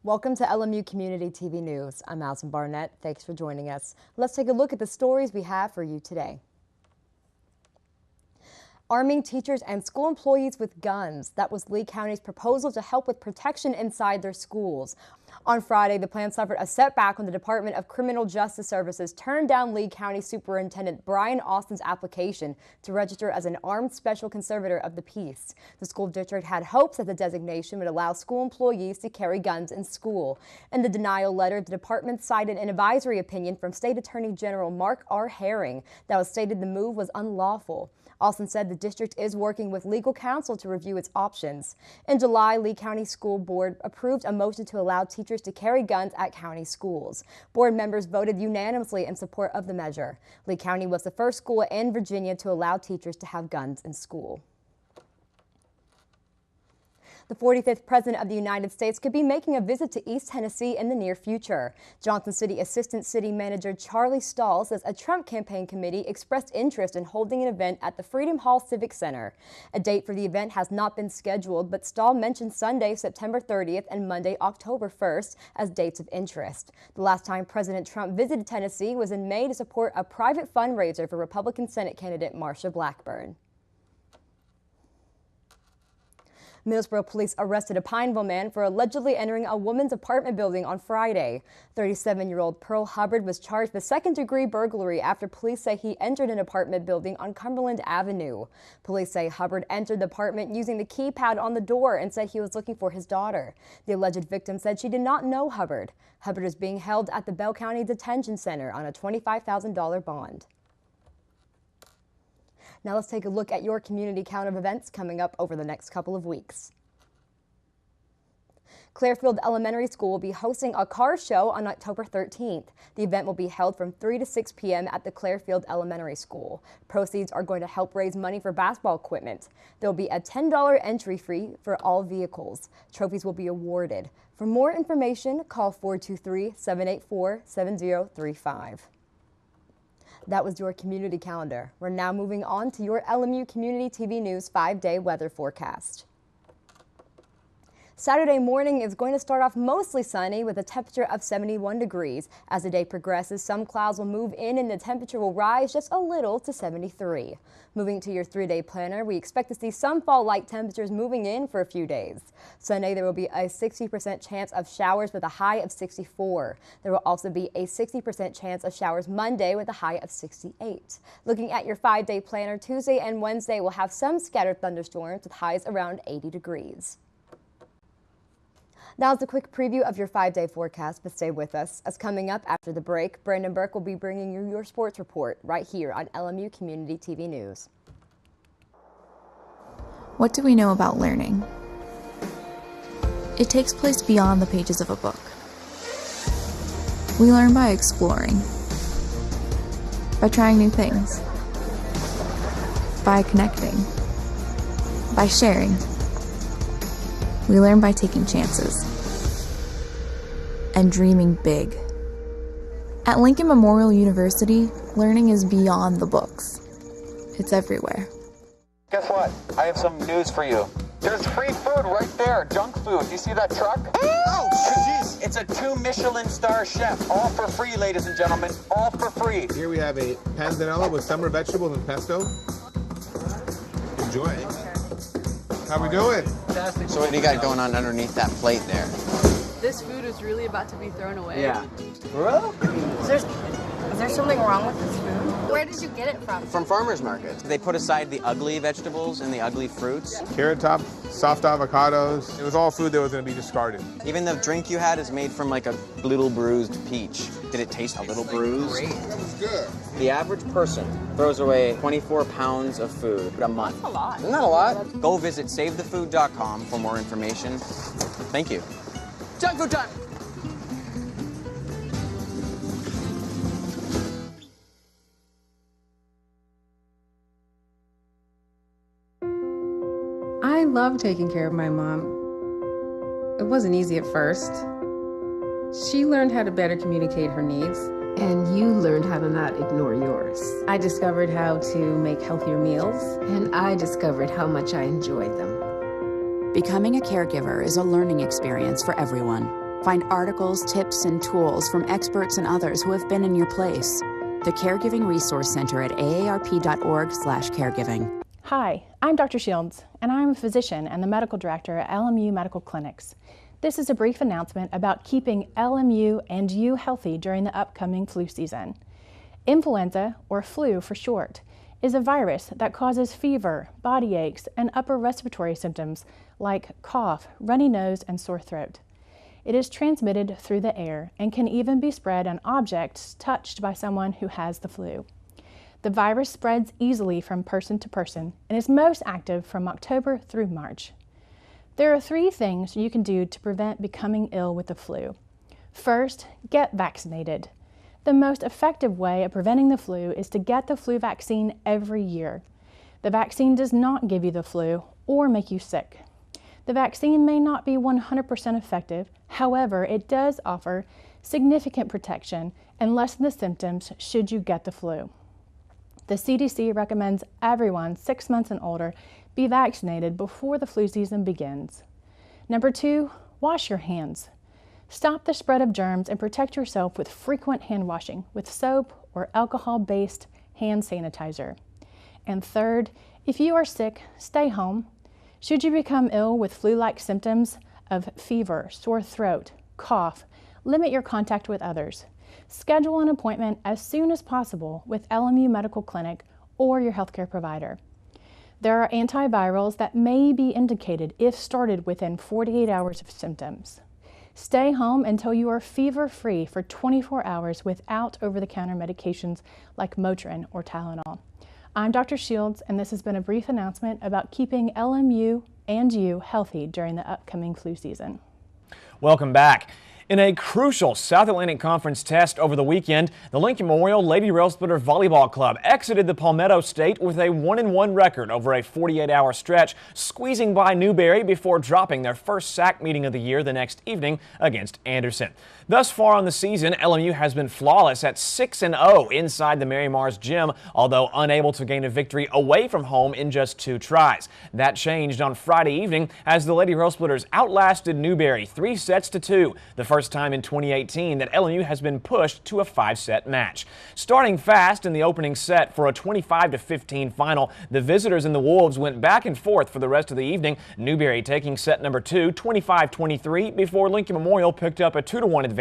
Welcome to LMU Community TV News. I'm Allison Barnett. Thanks for joining us. Let's take a look at the stories we have for you today. Arming teachers and school employees with guns. That was Lee County's proposal to help with protection inside their schools. On Friday, the plan suffered a setback when the Department of Criminal Justice Services turned down Lee County Superintendent Brian Austin's application to register as an armed special conservator of the peace. The school district had hopes that the designation would allow school employees to carry guns in school. In the denial letter, the department cited an advisory opinion from State Attorney General Mark R. Herring that was stated the move was unlawful. Austin said the district is working with legal counsel to review its options. In July, Lee County School Board approved a motion to allow teachers to carry guns at county schools. Board members voted unanimously in support of the measure. Lee County was the first school in Virginia to allow teachers to have guns in school. The 45th President of the United States could be making a visit to East Tennessee in the near future. Johnson City Assistant City Manager Charlie Stahl says a Trump campaign committee expressed interest in holding an event at the Freedom Hall Civic Center. A date for the event has not been scheduled, but Stahl mentioned Sunday, September 30th and Monday, October 1st as dates of interest. The last time President Trump visited Tennessee was in May to support a private fundraiser for Republican Senate candidate Marsha Blackburn. Middlesboro police arrested a Pineville man for allegedly entering a woman's apartment building on Friday. 37-year-old Pearl Hubbard was charged with second-degree burglary after police say he entered an apartment building on Cumberland Avenue. Police say Hubbard entered the apartment using the keypad on the door and said he was looking for his daughter. The alleged victim said she did not know Hubbard. Hubbard is being held at the Bell County Detention Center on a $25,000 bond. Now let's take a look at your community count of events coming up over the next couple of weeks. Clearfield Elementary School will be hosting a car show on October 13th. The event will be held from 3 to 6 p.m. at the Clearfield Elementary School. Proceeds are going to help raise money for basketball equipment. There will be a $10 entry fee for all vehicles. Trophies will be awarded. For more information, call 423-784-7035. That was your community calendar. We're now moving on to your LMU Community TV News 5-day weather forecast. Saturday morning is going to start off mostly sunny with a temperature of 71 degrees. As the day progresses, some clouds will move in and the temperature will rise just a little to 73. Moving to your 3-day planner, we expect to see some fall-like temperatures moving in for a few days. Sunday, there will be a 60% chance of showers with a high of 64. There will also be a 60% chance of showers Monday with a high of 68. Looking at your 5-day planner, Tuesday and Wednesday will have some scattered thunderstorms with highs around 80 degrees. Now it's a quick preview of your 5-day forecast, but stay with us. As coming up after the break, Brandon Burke will be bringing you your sports report right here on LMU Community TV News. What do we know about learning? It takes place beyond the pages of a book. We learn by exploring, by trying new things, by connecting, by sharing. We learn by taking chances and dreaming big. At Lincoln Memorial University, learning is beyond the books. It's everywhere. Guess what? I have some news for you. There's free food right there, junk food. You see that truck? Oh, jeez. It's a 2 Michelin star chef. All for free, ladies and gentlemen. All for free. Here we have a panzanella with summer vegetables and pesto. Enjoy. How we doing? Fantastic. So what do you got going on underneath that plate there? This food is really about to be thrown away. Yeah. Bro? Is there something wrong with this food? Where did you get it from? From farmers markets. They put aside the ugly vegetables and the ugly fruits. Carrot top, soft avocados. It was all food that was going to be discarded. Even the drink you had is made from like a little bruised peach. Did it taste a little bruised? Great. It was good. The average person throws away 24 pounds of food a month. That's a lot. Isn't that a lot? Go visit SaveTheFood.com for more information. Thank you. Junk food time! I love taking care of my mom. It wasn't easy at first. She learned how to better communicate her needs. And you learned how to not ignore yours. I discovered how to make healthier meals. And I discovered how much I enjoyed them. Becoming a caregiver is a learning experience for everyone. Find articles, tips, and tools from experts and others who have been in your place. The Caregiving Resource Center at aarp.org/caregiving. Hi, I'm Dr. Shields, and I'm a physician and the medical director at LMU Medical Clinics. This is a brief announcement about keeping LMU and you healthy during the upcoming flu season. Influenza, or flu for short, is a virus that causes fever, body aches, and upper respiratory symptoms like cough, runny nose, and sore throat. It is transmitted through the air and can even be spread on objects touched by someone who has the flu. The virus spreads easily from person to person and is most active from October through March. There are 3 things you can do to prevent becoming ill with the flu. First, get vaccinated. The most effective way of preventing the flu is to get the flu vaccine every year. The vaccine does not give you the flu or make you sick. The vaccine may not be 100% effective, however, it does offer significant protection and lessen the symptoms should you get the flu. The CDC recommends everyone 6 months and older be vaccinated before the flu season begins. Number 2, wash your hands. Stop the spread of germs and protect yourself with frequent hand washing with soap or alcohol-based hand sanitizer. And third, if you are sick, stay home. Should you become ill with flu-like symptoms of fever, sore throat, cough, limit your contact with others. Schedule an appointment as soon as possible with LMU Medical Clinic or your healthcare provider. There are antivirals that may be indicated if started within 48 hours of symptoms. Stay home until you are fever-free for 24 hours without over-the-counter medications like Motrin or Tylenol. I'm Dr. Shields, and this has been a brief announcement about keeping LMU and you healthy during the upcoming flu season. Welcome back. In a crucial South Atlantic Conference test over the weekend, the Lincoln Memorial Lady Railsplitter Volleyball Club exited the Palmetto State with a 1-1 record over a 48-hour stretch, squeezing by Newberry before dropping their first SAC meeting of the year the next evening against Anderson. Thus far on the season, LMU has been flawless at 6-0 inside the Mary Mars gym, although unable to gain a victory away from home in just 2 tries. That changed on Friday evening as the Lady Railsplitters outlasted Newberry 3-2, the first time in 2018 that LMU has been pushed to a 5-set match. Starting fast in the opening set for a 25-15 final, the visitors and the Wolves went back and forth for the rest of the evening, Newberry taking set number 2 25-23 before Lincoln Memorial picked up a 2-1 advantage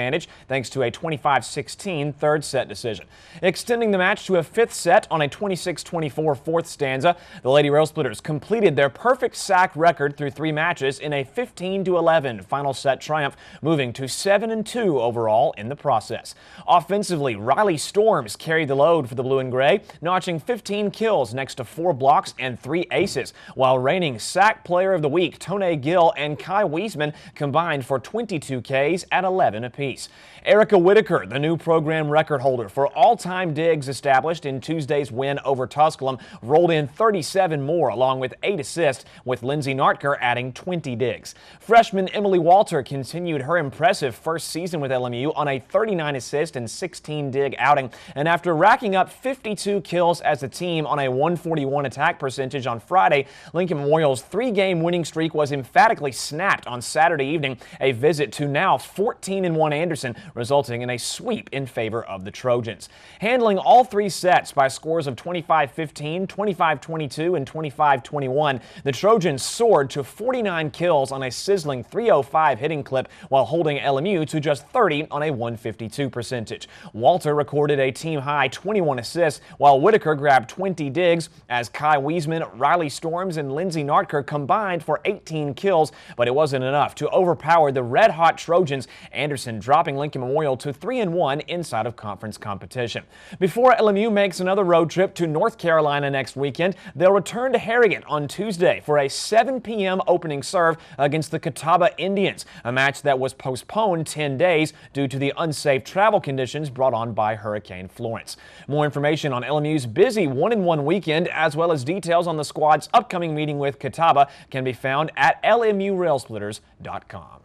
thanks to a 25-16 third set decision. Extending the match to a 5th set on a 26-24 fourth stanza, the Lady Railsplitters completed their perfect SAC record through 3 matches in a 15-11 final set triumph, moving to 7-2 overall in the process. Offensively, Riley Storms carried the load for the blue and gray, notching 15 kills next to 4 blocks and 3 aces, while reigning SAC Player of the Week Tone Gill and Kai Wiesman combined for 22 Ks at 11 apiece. Erica Whitaker, the new program record holder for all-time digs established in Tuesday's win over Tusculum, rolled in 37 more along with 8 assists, with Lindsay Nartker adding 20 digs. Freshman Emily Walter continued her impressive first season with LMU on a 39 assist and 16 dig outing, and after racking up 52 kills as a team on a 141 attack percentage on Friday, Lincoln Memorial's 3-game winning streak was emphatically snapped on Saturday evening, a visit to now 14-1 Anderson, resulting in a sweep in favor of the Trojans. Handling all 3 sets by scores of 25-15, 25-22, and 25-21, the Trojans soared to 49 kills on a sizzling 305 hitting clip while holding LMU to just 30 on a 152 percentage. Walter recorded a team-high 21 assists, while Whitaker grabbed 20 digs as Kai Wiesman, Riley Storms, and Lindsay Nartker combined for 18 kills, but it wasn't enough to overpower the red-hot Trojans, Anderson dropping Lincoln Memorial to 3-1 inside of conference competition. Before LMU makes another road trip to North Carolina next weekend, they'll return to Harriet on Tuesday for a 7 p.m. opening serve against the Catawba Indians, a match that was postponed 10 days due to the unsafe travel conditions brought on by Hurricane Florence. More information on LMU's busy 1-1 weekend, as well as details on the squad's upcoming meeting with Catawba, can be found at lmurailsplitters.com.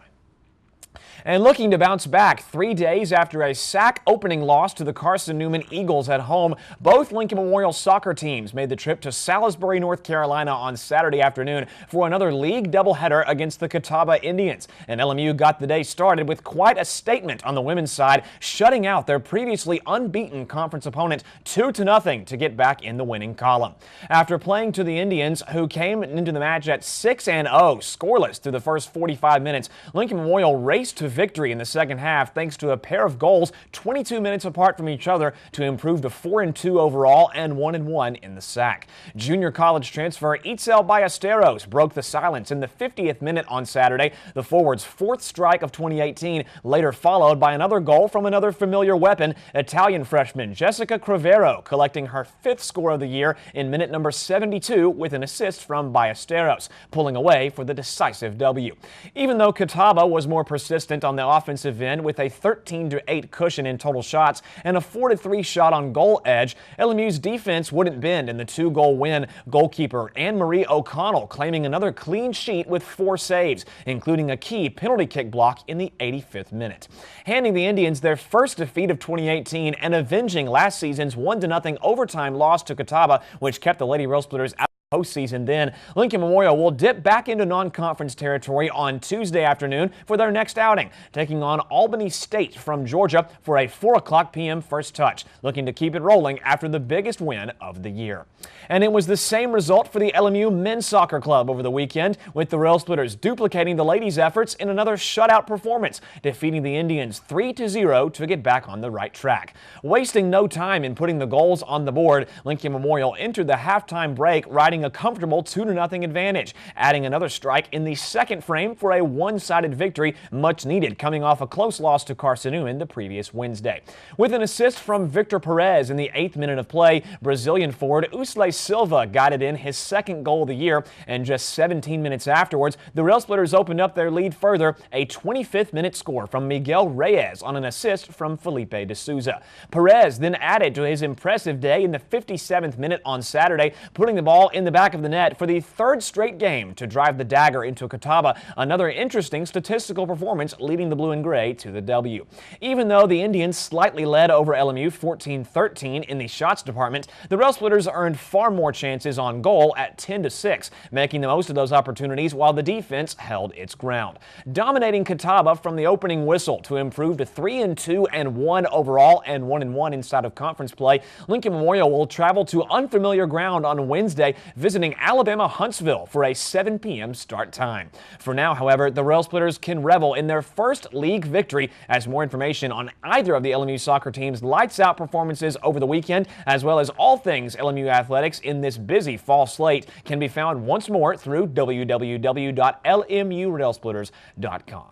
And looking to bounce back 3 days after a SAC opening loss to the Carson-Newman Eagles at home, both Lincoln Memorial soccer teams made the trip to Salisbury, North Carolina on Saturday afternoon for another league doubleheader against the Catawba Indians. And LMU got the day started with quite a statement on the women's side, shutting out their previously unbeaten conference opponent 2-0 to get back in the winning column. After playing to the Indians, who came into the match at 6-0 scoreless through the first 45 minutes, Lincoln Memorial raced to victory in the second half thanks to a pair of goals 22 minutes apart from each other to improve to 4-2 overall and 1-1 in the SAC. Junior college transfer Itzel Ballesteros broke the silence in the 50th minute on Saturday, the forward's fourth strike of 2018, later followed by another goal from another familiar weapon, Italian freshman Jessica Crivero, collecting her fifth score of the year in minute number 72 with an assist from Ballesteros, pulling away for the decisive W. Even though Catawba was more persistent on the offensive end with a 13-8 cushion in total shots and a 4-3 shot on goal edge, LMU's defense wouldn't bend in the 2-goal win, goalkeeper Anne-Marie O'Connell claiming another clean sheet with 4 saves, including a key penalty kick block in the 85th minute, handing the Indians their first defeat of 2018 and avenging last season's 1-0 overtime loss to Catawba, which kept the Lady Railsplitters out postseason. Then Lincoln Memorial will dip back into non-conference territory on Tuesday afternoon for their next outing, taking on Albany State from Georgia for a 4:00 p.m. first touch, looking to keep it rolling after the biggest win of the year. And it was the same result for the LMU men's soccer club over the weekend, with the Railsplitters duplicating the ladies' efforts in another shutout performance, defeating the Indians 3-0 to get back on the right track. Wasting no time in putting the goals on the board, Lincoln Memorial entered the halftime break riding a comfortable 2-0 advantage, adding another strike in the second frame for a one-sided victory, much needed coming off a close loss to Carson-Newman the previous Wednesday. With an assist from Victor Perez in the 8th minute of play, Brazilian forward Usley Silva guided in his second goal of the year, and just 17 minutes afterwards, the Railsplitters opened up their lead further, a 25th minute score from Miguel Reyes on an assist from Felipe de Souza. Perez then added to his impressive day in the 57th minute on Saturday, putting the ball in the back of the net for the third straight game to drive the dagger into Catawba, another interesting statistical performance leading the blue and gray to the W. Even though the Indians slightly led over LMU 14-13 in the shots department, the Railsplitters earned far more chances on goal at 10-6, making the most of those opportunities while the defense held its ground, dominating Catawba from the opening whistle to improve to 3-2 and 1 overall and 1-1 inside of conference play. Lincoln Memorial will travel to unfamiliar ground on Wednesday, visiting Alabama Huntsville for a 7 p.m. start time. For now, however, the Railsplitters can revel in their first league victory, as more information on either of the LMU soccer team's lights-out performances over the weekend, as well as all things LMU athletics in this busy fall slate, can be found once more through www.lmurailsplitters.com.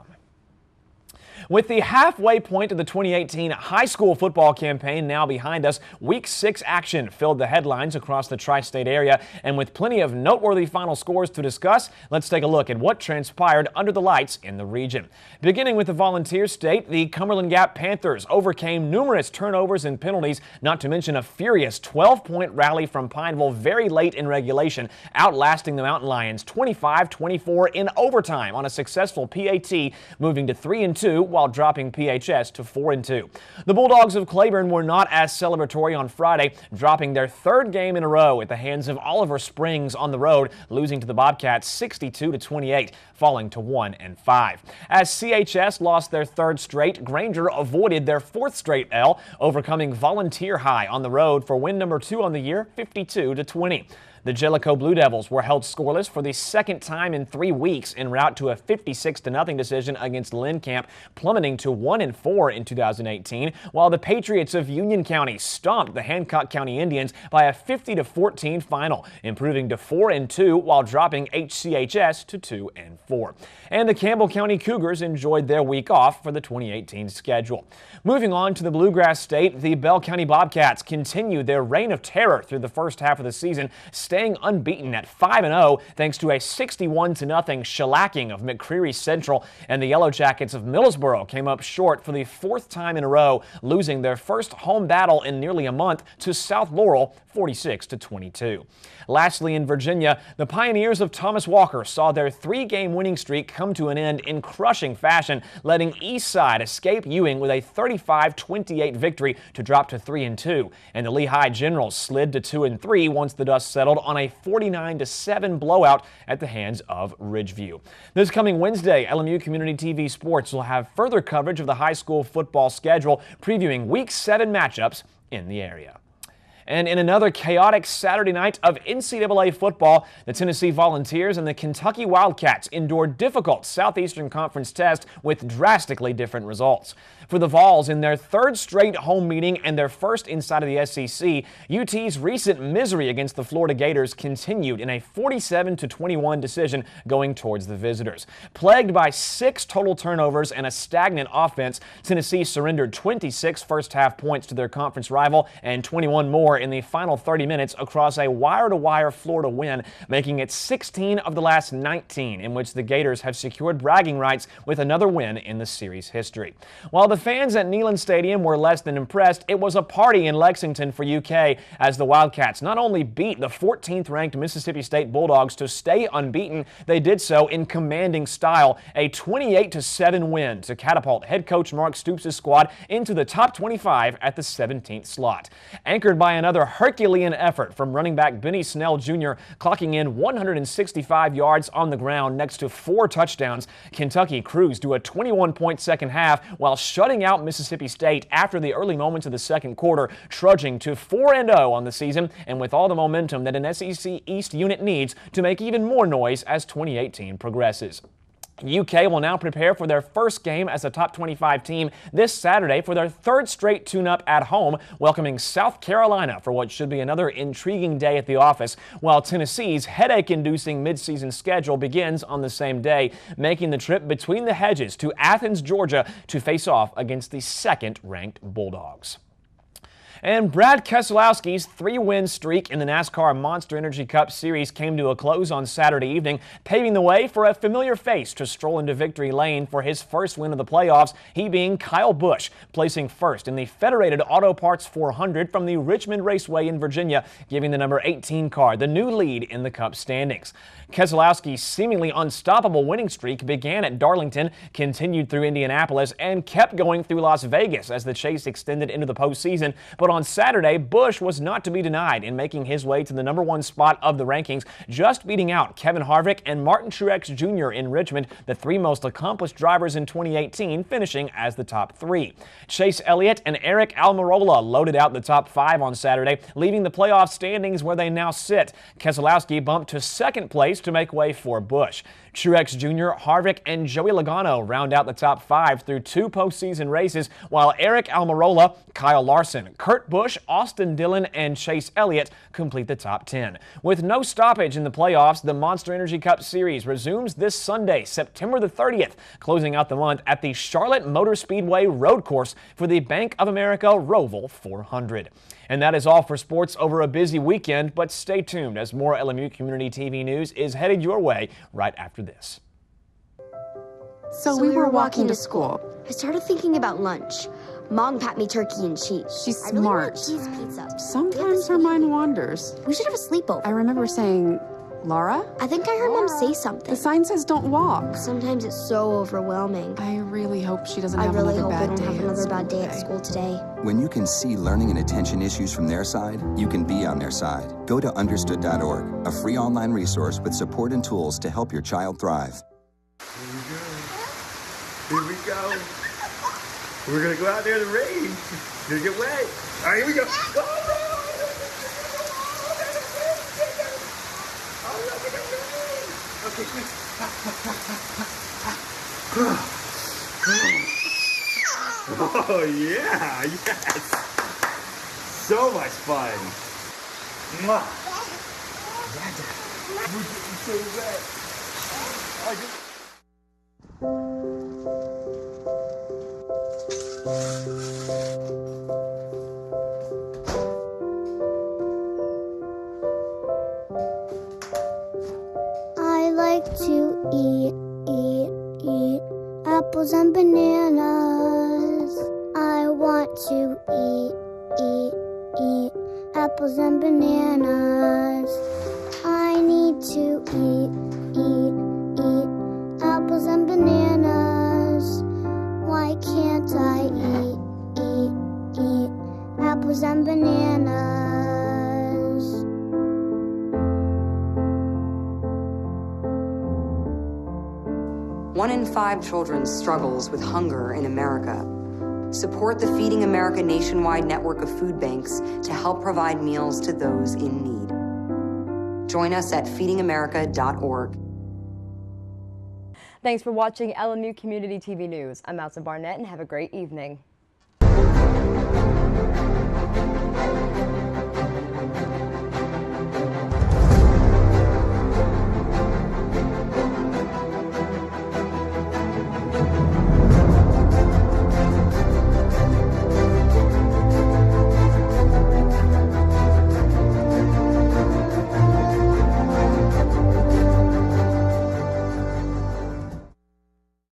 With the halfway point of the 2018 high school football campaign now behind us, Week 6 action filled the headlines across the tri-state area, and with plenty of noteworthy final scores to discuss, let's take a look at what transpired under the lights in the region. Beginning with the Volunteer State, the Cumberland Gap Panthers overcame numerous turnovers and penalties, not to mention a furious 12-point rally from Pineville very late in regulation, outlasting the Mountain Lions 25-24 in overtime on a successful PAT, moving to 3-2 while dropping PHS to 4-2. The Bulldogs of Claiborne were not as celebratory on Friday, dropping their third game in a row at the hands of Oliver Springs on the road, losing to the Bobcats 62-28, falling to 1-5. As CHS lost their third straight, Granger avoided their fourth straight L, overcoming Volunteer High on the road for win number 2 on the year, 52-20. The Jellicoe Blue Devils were held scoreless for the second time in 3 weeks en route to a 56-0 decision against Lynn Camp, plummeting to 1-4 in 2018, while the Patriots of Union County stomped the Hancock County Indians by a 50-14 final, improving to 4-2 while dropping HCHS to 2-4. And the Campbell County Cougars enjoyed their week off for the 2018 schedule. Moving on to the Bluegrass State, the Bell County Bobcats continued their reign of terror through the first half of the season, staying unbeaten at 5-0 thanks to a 61-0 shellacking of McCreary Central, and the Yellow Jackets of Middlesboro came up short for the fourth time in a row, losing their first home battle in nearly a month to South Laurel 46-22. Lastly, in Virginia, the Pioneers of Thomas Walker saw their three-game winning streak come to an end in crushing fashion, letting Eastside escape Ewing with a 35-28 victory to drop to 3-2, and the Lehigh Generals slid to 2-3 once the dust settled on a 49-7 blowout at the hands of Ridgeview. This coming Wednesday, LMU Community TV Sports will have further coverage of the high school football schedule, previewing Week 7 matchups in the area. And in another chaotic Saturday night of NCAA football, the Tennessee Volunteers and the Kentucky Wildcats endured difficult Southeastern Conference tests with drastically different results. For the Vols, in their third straight home meeting and their first inside of the SEC, UT's recent misery against the Florida Gators continued in a 47-21 decision going towards the visitors. Plagued by 6 total turnovers and a stagnant offense, Tennessee surrendered 26 first-half points to their conference rival and 21 more in the final 30 minutes across a wire-to-wire Florida win, making it 16 of the last 19 in which the Gators have secured bragging rights with another win in the series history. While the fans at Neyland Stadium were less than impressed, it was a party in Lexington for UK as the Wildcats not only beat the 14th-ranked Mississippi State Bulldogs to stay unbeaten, they did so in commanding style, a 28-7 win to catapult head coach Mark Stoops' squad into the top 25 at the 17th slot. Anchored by another Herculean effort from running back Benny Snell Jr., clocking in 165 yards on the ground next to 4 touchdowns, Kentucky cruised to a 21-point second half while shutting out Mississippi State after the early moments of the second quarter, trudging to 4-0 on the season and with all the momentum that an SEC East unit needs to make even more noise as 2018 progresses. UK will now prepare for their first game as a top 25 team this Saturday for their third straight tune-up at home, welcoming South Carolina for what should be another intriguing day at the office, while Tennessee's headache-inducing midseason schedule begins on the same day, making the trip between the hedges to Athens, Georgia to face off against the second-ranked Bulldogs. And Brad Keselowski's 3-win streak in the NASCAR Monster Energy Cup Series came to a close on Saturday evening, paving the way for a familiar face to stroll into victory lane for his first win of the playoffs, he being Kyle Busch, placing first in the Federated Auto Parts 400 from the Richmond Raceway in Virginia, giving the number 18 car the new lead in the Cup standings. Keselowski's seemingly unstoppable winning streak began at Darlington, continued through Indianapolis, and kept going through Las Vegas as the chase extended into the postseason. But on Saturday, Busch was not to be denied in making his way to the number 1 spot of the rankings, just beating out Kevin Harvick and Martin Truex Jr. in Richmond, the 3 most accomplished drivers in 2018, finishing as the top 3. Chase Elliott and Eric Almirola loaded out the top 5 on Saturday, leaving the playoff standings where they now sit. Keselowski bumped to second place to make way for Busch. Truex Jr., Harvick, and Joey Logano round out the top 5 through 2 postseason races, while Eric Almirola, Kyle Larson, Kurt Busch, Austin Dillon, and Chase Elliott complete the top 10. With no stoppage in the playoffs, the Monster Energy Cup Series resumes this Sunday, September the 30th, closing out the month at the Charlotte Motor Speedway Road Course for the Bank of America Roval 400. And that is all for sports over a busy weekend, but stay tuned as more LMU Community TV news is headed your way right after this. So we were walking to school. I started thinking about lunch. Mom packed me turkey and cheese. She's I really smart. want cheese pizza. Sometimes her mind wanders. We should have a sleepover. I remember saying, Laura? I think I heard Mom say something. The sign says don't walk. Sometimes it's so overwhelming. I really hope she doesn't have I really another hope I bad don't day have another bad day at school today. When you can see learning and attention issues from their side, you can be on their side. Go to understood.org, a free online resource with support and tools to help your child thrive. Here we go. We're gonna go out there in the rain. Gonna get wet. All right, here we go. Go, okay, quick. Oh yeah, yes. So much fun. Mwah. We're getting so wet. eat apples and bananas. I want to eat apples and bananas. I need to eat apples and bananas. Why can't I eat apples and bananas? One in 5 children struggles with hunger in America. Support the Feeding America nationwide network of food banks to help provide meals to those in need. Join us at feedingamerica.org. Thanks for watching LMU Community TV News. I'm Allison Barnett, and have a great evening.